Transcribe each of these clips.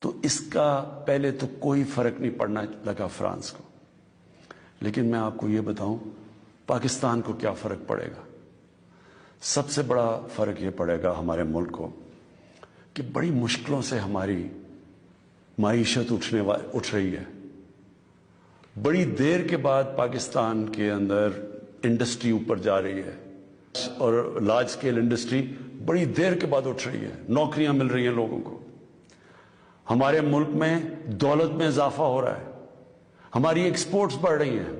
تو اس کا پہلے تو کوئی فرق نہیں پڑنا لگا فرانس کو، لیکن میں آپ کو یہ بتاؤں پاکستان کو کیا فرق پڑے گا۔ سب سے بڑا فرق یہ پڑے گا ہمارے ملک کو کہ بڑی مشکلوں سے ہماری معیشت اٹھ رہی ہے۔ بڑی دیر کے بعد پاکستان کے اندر انڈسٹری اوپر جا رہی ہے، اور لارج سکیل انڈسٹری بڑی دیر کے بعد اٹھ رہی ہے، نوکریاں مل رہی ہیں لوگوں کو، ہمارے ملک میں دولت میں اضافہ ہو رہا ہے، ہماری ایکسپورٹس بڑھ رہی ہیں،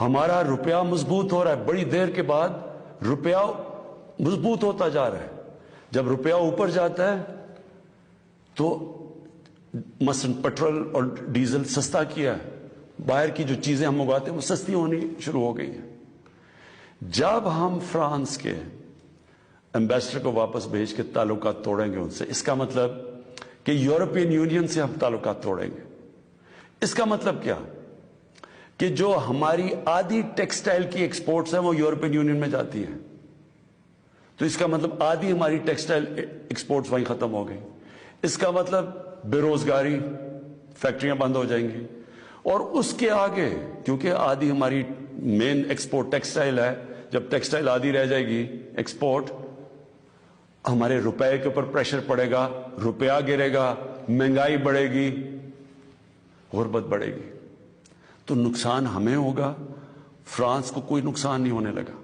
ہمارا روپیہ مضبوط ہو رہا ہے۔ بڑی دیر کے بعد روپیہ مضبوط ہوتا جا رہا ہے۔ جب روپیہ اوپر جاتا ہے تو مثلا پیٹرول اور ڈیزل سستا کیا ہے، باہر کی جو چیزیں ہم اگاتے ہیں وہ سستی ہونی شروع ہو گئی ہیں۔ جب ہم فرانس کے ایمبیسڈر کو واپس بھیج کے تعلقات توڑیں گے ان سے، اس کا مطلب کہ یورپین یونین سے ہم تعلقات توڑیں گے۔ اس کا مطلب کیا کہ جو ہماری آدھی ٹیکسٹائل کی ایکسپورٹس ہیں وہ یورپین یونین میں جاتی ہیں، تو اس کا مطلب آدھی ہماری ٹیکسٹائل ایکسپورٹس وہیں ختم ہو گئی۔ اس کا مطلب بے روزگاری، فیکٹریاں بند ہو جائیں گی، اور اس کے آگے کیونکہ آدھی ہماری مین ایکسپورٹ ٹیکسٹائل ہے، جب ٹیکسٹائل آدھی رہ جائے گی ایکسپورٹ، ہمارے روپے کے اوپر پریشر پڑے گا، روپیہ گرے گا، مہنگائی بڑھے گی، غربت بڑھے گی، تو نقصان ہمیں ہوگا، فرانس کو کوئی نقصان نہیں ہونے لگا۔